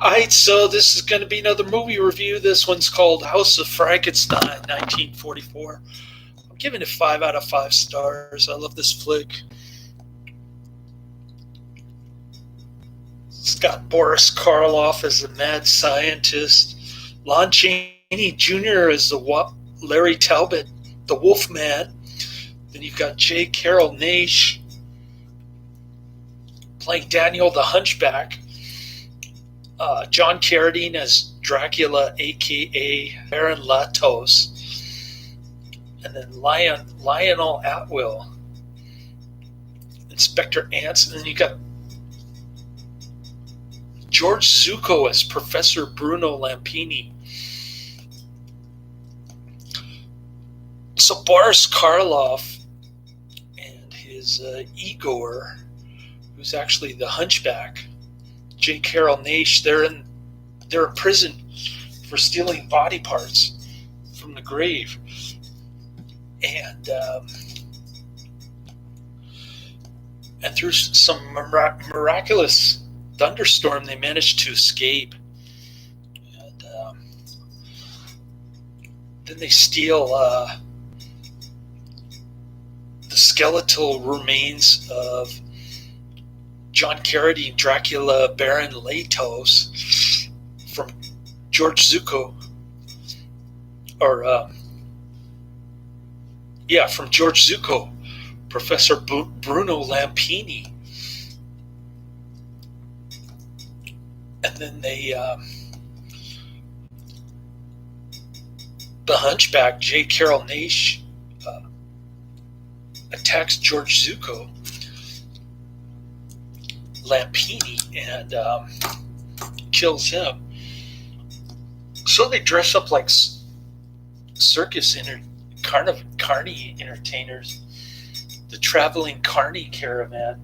Alright, so this is going to be another movie review. This one's called House of Frankenstein, 1944. I'm giving it 5 out of 5 stars. I love this flick. It's got Boris Karloff as the mad scientist, Lon Chaney Jr. as the Larry Talbot, the Wolfman. Then you've got Carrol Naish playing Daniel the Hunchback. John Carradine as Dracula, a.k.a. Baron Latos. And then Lionel Atwill, Inspector Ants. And then you got George Zucco as Professor Bruno Lampini. So Boris Karloff and his Igor, who's actually the Hunchback, Carrol Naish, they're in prison for stealing body parts from the grave, and through some miraculous thunderstorm, they managed to escape. And then they steal the skeletal remains of John Carradine, Dracula, Baron Latos, from George Zucco, from George Zucco, Professor Bruno Lampini. And then the Hunchback, Carrol Naish, attacks George Zucco, Lampini, and kills him. So they dress up like circus carny entertainers, the traveling carny caravan.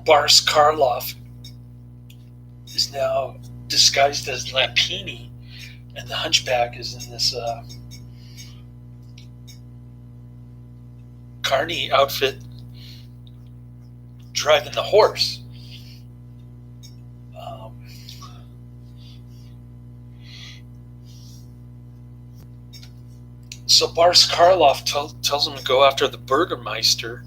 Boris Karloff is now disguised as Lampini, and the Hunchback is in this carny outfit, driving the horse. So Boris Karloff tells him to go after the Burgermeister.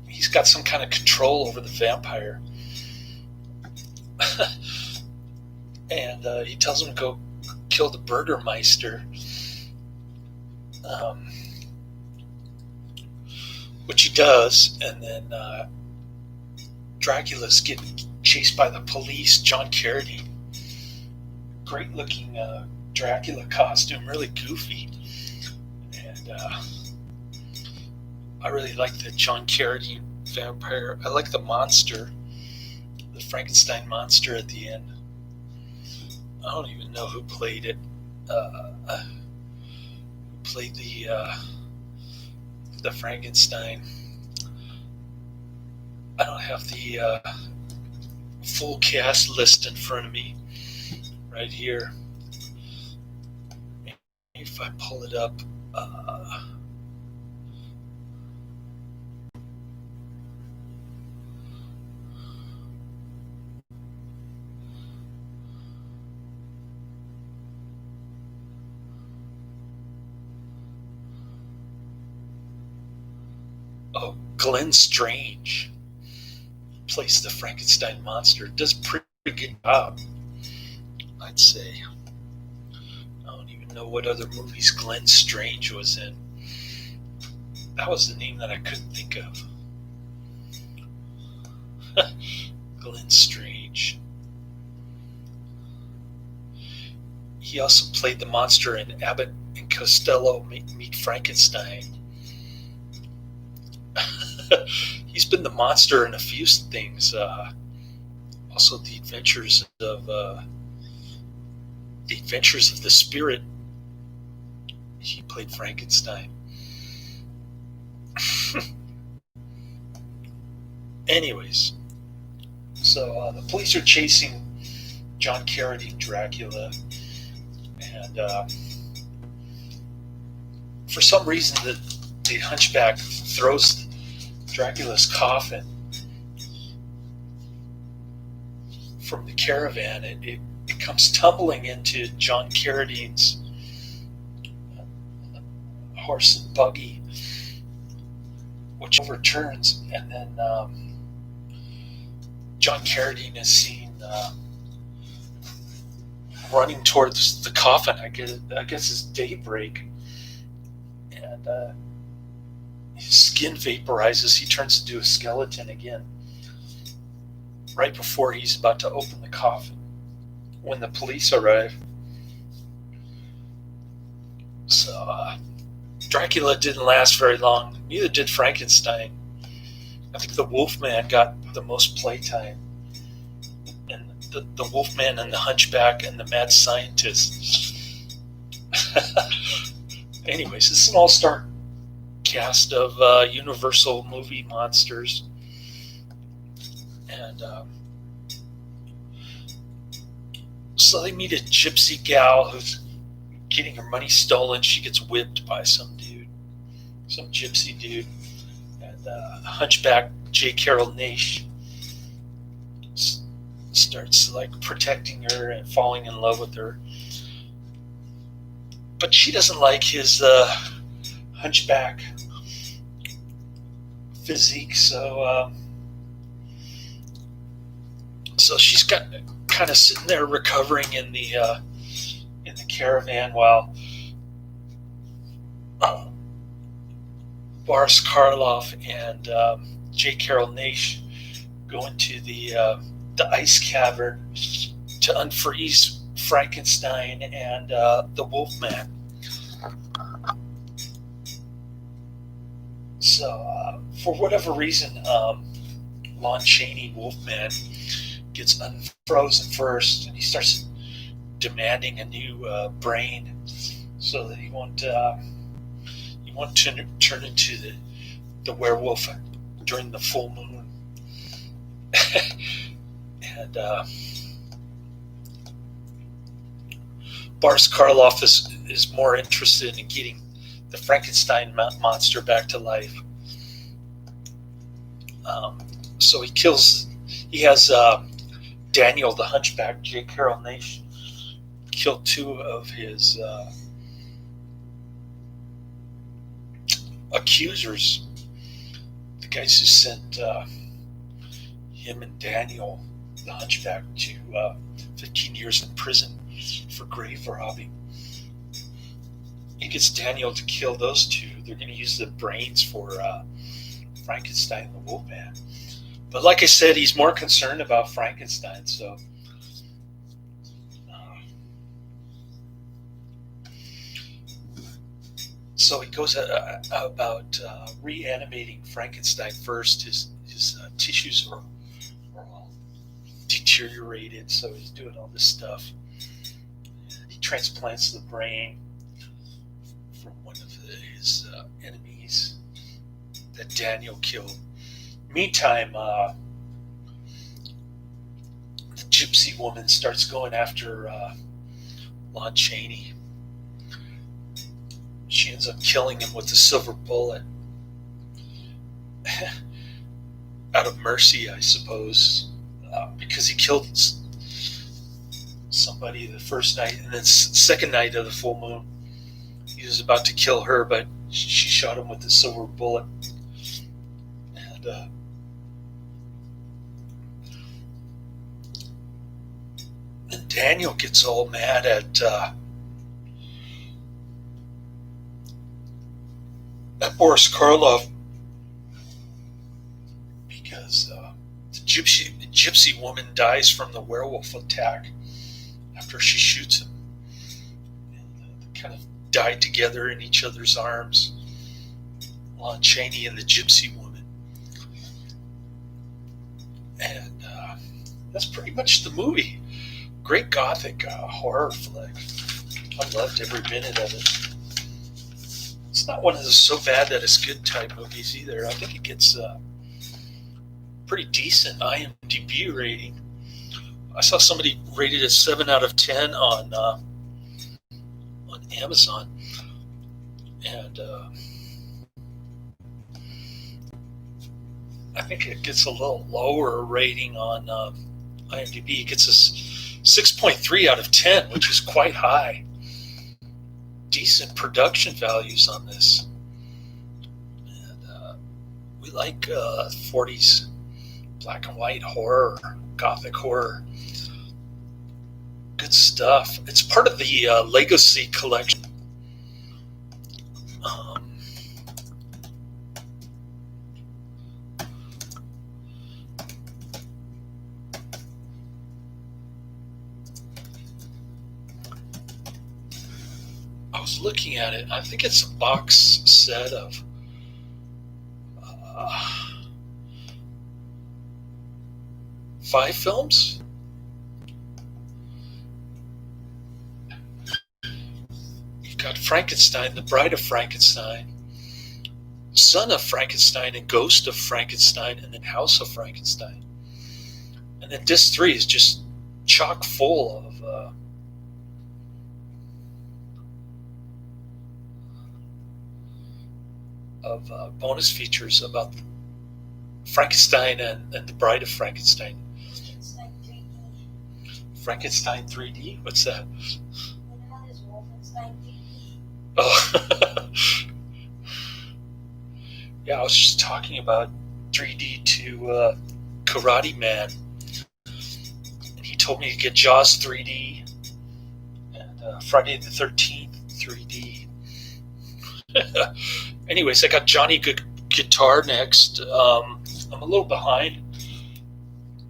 He's got some kind of control over the vampire. And he tells him to go kill the Burgermeister. Which he does, and then Dracula's getting chased by the police. John Carradine, great looking Dracula costume, really goofy, and I really like the John Carradine vampire. I like the monster, the Frankenstein monster at the end. I don't even know who played it. Played the Frankenstein. I don't have the full cast list in front of me right here. If I pull it up, Glenn Strange plays the Frankenstein monster. Does a pretty good job, I'd say. I don't even know what other movies Glenn Strange was in. That was the name that I couldn't think of. Glenn Strange. He also played the monster in Abbott and Costello Meet Frankenstein. He's been the monster in a few things. Also, the Adventures of the Spirit. He played Frankenstein. Anyways, so the police are chasing John Carradine, Dracula, and for some reason, the hunchback throws Dracula's coffin from the caravan. It comes tumbling into John Carradine's horse and buggy, which overturns, and then John Carradine is seen running towards the coffin. I guess it's daybreak, and his skin vaporizes. He turns into a skeleton again right before he's about to open the coffin when the police arrive. So Dracula didn't last very long. Neither did Frankenstein. I think the Wolfman got the most playtime. And the Wolfman and the Hunchback and the Mad Scientist. Anyways, this is an all-star cast of Universal movie monsters. And so they meet a gypsy gal who's getting her money stolen. She gets whipped by some gypsy dude. And Hunchback Carrol Naish starts like protecting her and falling in love with her. But she doesn't like his hunchback physique, so she's got kind of sitting there recovering in the caravan while Boris Karloff and Carrol Naish go into the ice cavern to unfreeze Frankenstein and the Wolfman. So for whatever reason, Lon Chaney Wolfman gets unfrozen first, and he starts demanding a new brain so that he won't turn into the werewolf during the full moon. And Boris Karloff is more interested in getting the Frankenstein monster back to life. So he has Daniel the Hunchback, Carrol Naish, killed two of his accusers, the guys who sent him and Daniel the Hunchback to 15 years in prison for grave robbing. He gets Daniel to kill those two. They're going to use the brains for Frankenstein and the Wolfman. But like I said, he's more concerned about Frankenstein, so he goes about reanimating Frankenstein first. His tissues are all deteriorated, so he's doing all this stuff. He transplants the brain from one of his enemies that Daniel killed. Meantime, the gypsy woman starts going after Lon Chaney. She ends up killing him with a silver bullet. Out of mercy, I suppose, because he killed somebody the first night, and then second night of the full moon, he was about to kill her, but she shot him with a silver bullet. And Daniel gets all mad at Boris Karloff because the gypsy woman dies from the werewolf attack after she shoots him. And they kind of died together in each other's arms, Lon Chaney and the gypsy woman. And that's pretty much the movie. Great gothic horror flick. I loved every minute of it. It's not one of those so bad that it's good type movies either. I think it gets pretty decent IMDb rating. I saw somebody rated it 7 out of 10 on Amazon, and I think it gets a little lower rating on IMDb. It gets a 6.3 out of 10, which is quite high. Decent production values on this. And we like 40s black and white horror, gothic horror. Good stuff. It's part of the Legacy collection. I was looking at it. I think it's a box set of 5 films. You've got Frankenstein, The Bride of Frankenstein, Son of Frankenstein, and Ghost of Frankenstein, and then House of Frankenstein. And then disc 3 is just chock full of bonus features about Frankenstein and The Bride of Frankenstein. Frankenstein 3D? What's that? Oh. Yeah, I was just talking about 3D to Karate Man. And he told me to get Jaws 3D and Friday the 13th 3D. Anyways, I got Johnny Guitar next. I'm a little behind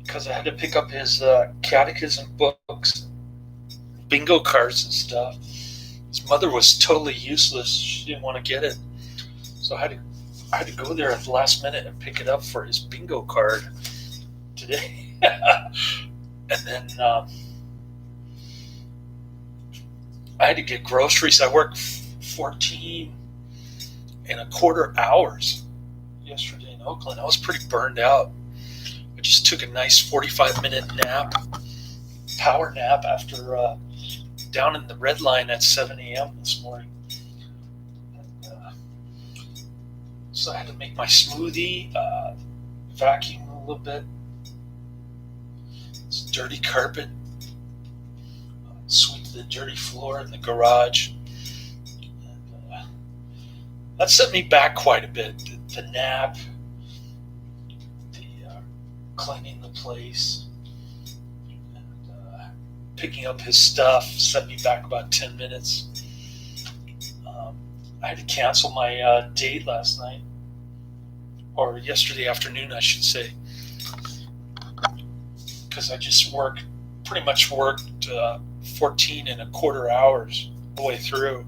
because I had to pick up his catechism books, bingo cards and stuff. His mother was totally useless. She didn't want to get it. So I had to go there at the last minute and pick it up for his bingo card today. And then I had to get groceries. I worked 14 and a quarter hours yesterday in Oakland. I was pretty burned out. I just took a nice 45-minute nap, power nap, after down in the red line at 7 a.m. this morning. And, so I had to make my smoothie, vacuum a little bit. It's dirty carpet, sweep the dirty floor in the garage. That set me back quite a bit. The nap, the cleaning the place, and picking up his stuff set me back about 10 minutes. I had to cancel my date last night, or yesterday afternoon, I should say, because I just pretty much worked 14 and a quarter hours the way through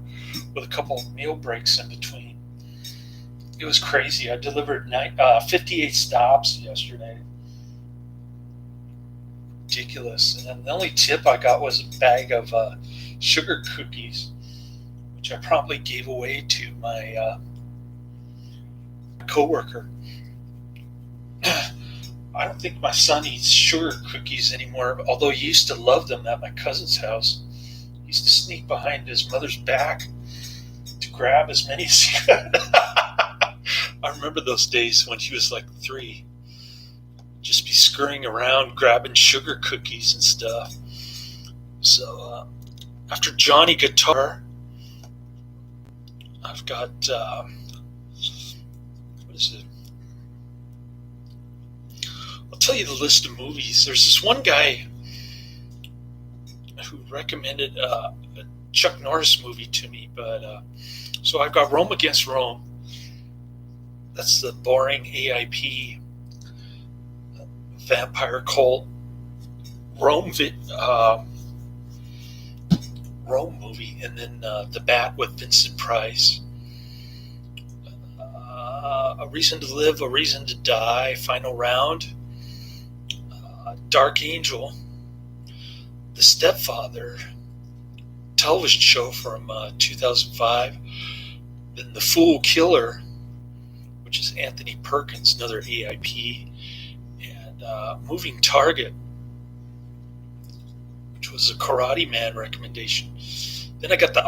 with a couple of meal breaks in between. It was crazy. I delivered 58 stops yesterday. Ridiculous. And then the only tip I got was a bag of sugar cookies, which I promptly gave away to my coworker. I don't think my son eats sugar cookies anymore, although he used to love them at my cousin's house. He used to sneak behind his mother's back to grab as many as he could. I remember those days when he was like 3. Just be scurrying around grabbing sugar cookies and stuff. So after Johnny Guitar, I've got what is it? I'll tell you the list of movies. There's this one guy who recommended a Chuck Norris movie to me, but so I've got Rome Against Rome. That's the boring AIP vampire cult Rome movie, and then The Bat with Vincent Price, A Reason to Live, A Reason to Die, Final Round, Dark Angel, The Stepfather television show from 2005, then The Fool Killer, which is Anthony Perkins, another AIP, and Moving Target, which was a Karate Man recommendation. Then I got the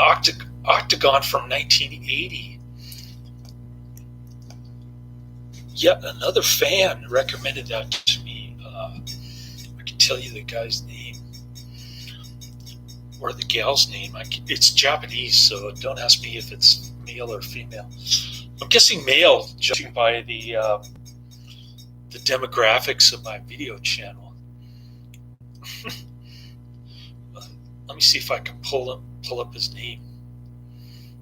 Octagon from 1980. Yet another fan recommended that to me. I can tell you the guy's name or the gal's name. It's Japanese, so don't ask me if it's male or female. I'm guessing male, judging by the demographics of my video channel. Let me see if I can pull up his name.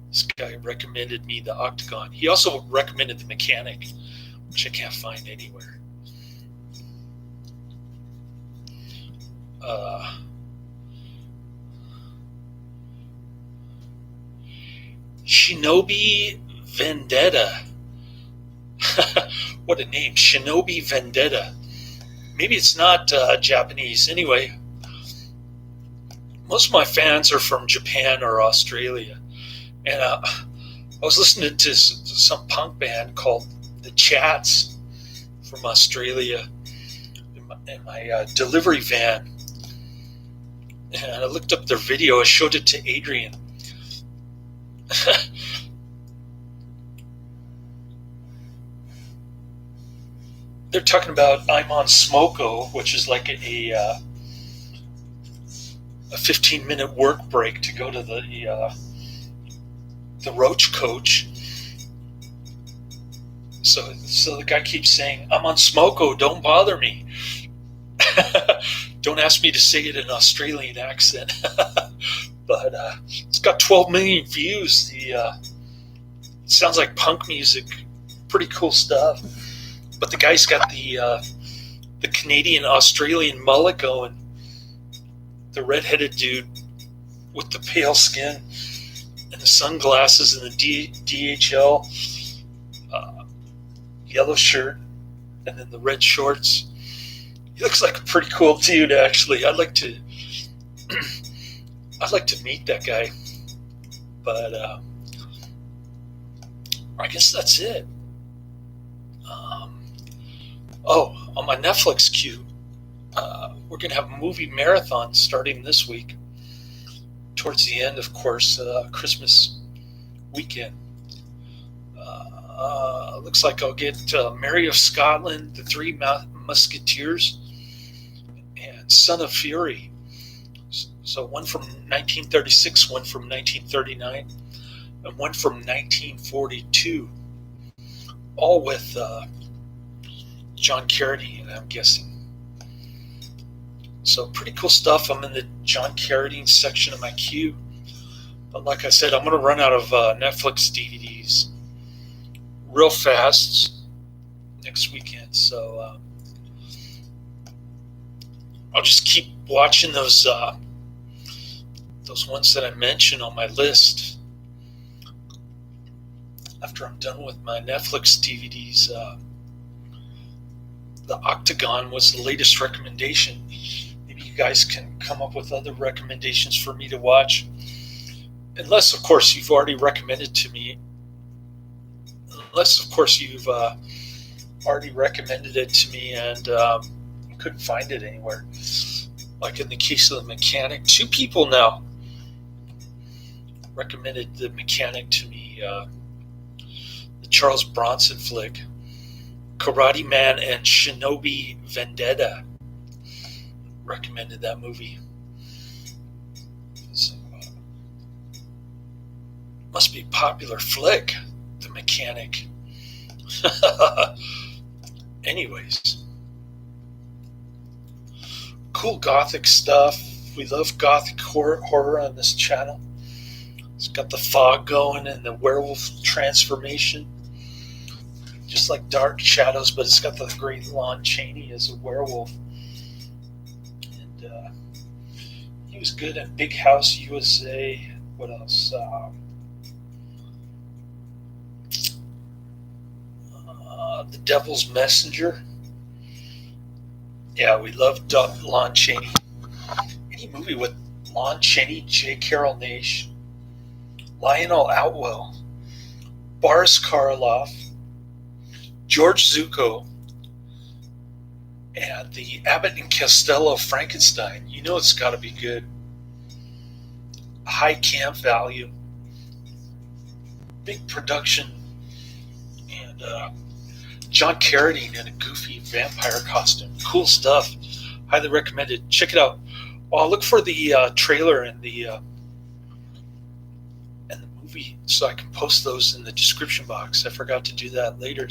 This guy recommended me the Octagon. He also recommended the Mechanic, which I can't find anywhere. Shinobi Vendetta. What a name, Shinobi Vendetta. Maybe it's not Japanese. Anyway, most of my fans are from Japan or Australia. And I was listening to some punk band called The Chats from Australia in my delivery van. And I looked up their video. I showed it to Adrian. They're talking about I'm on Smoko, which is like a 15-minute work break to go to the Roach Coach. So the guy keeps saying, I'm on Smoko, don't bother me. Don't ask me to say it in an Australian accent. But it's got 12 million views. It sounds like punk music. Pretty cool stuff. But the guy's got the Canadian-Australian mullet going. The redheaded dude with the pale skin and the sunglasses and the DHL yellow shirt and then the red shorts. He looks like a pretty cool dude, actually. I'd like to meet that guy. But I guess that's it. On my Netflix queue, we're going to have a movie marathon starting this week, towards the end, of course, Christmas weekend. Looks like I'll get Mary of Scotland, The Three Musketeers, and Son of Fury. So one from 1936, one from 1939, and one from 1942. All with John Carradine, I'm guessing. So pretty cool stuff. I'm in the John Carradine section of my queue. But like I said, I'm going to run out of Netflix DVDs real fast next weekend. So I'll just keep watching those ones that I mentioned on my list. After I'm done with my Netflix DVDs, the Octagon was the latest recommendation. Maybe you guys can come up with other recommendations for me to watch. Unless, of course, you've already recommended to me. Unless, of course, you've already recommended it to me and you couldn't find it anywhere. Like in the case of the Mechanic. 2 people now recommended the Mechanic to me. The Charles Bronson flick. Karate Man and Shinobi Vendetta recommended that movie. So, must be a popular flick, The Mechanic. Anyways, cool gothic stuff. We love gothic horror on this channel. It's got the fog going and the werewolf transformation. Just like Dark Shadows, but it's got the great Lon Chaney as a werewolf. And he was good in Big House USA. What else? The Devil's Messenger. Yeah, we love Lon Chaney. Any movie with Lon Chaney, J. Carrol Naish, Lionel Atwill, Boris Karloff, George Zucco, and the Abbott and Costello Frankenstein. You know it's got to be good. High camp value. big production, and John Carradine in a goofy vampire costume. Cool stuff. Highly recommended. Check it out. I'll look for the trailer and the movie so I can post those in the description box. I forgot to do that later.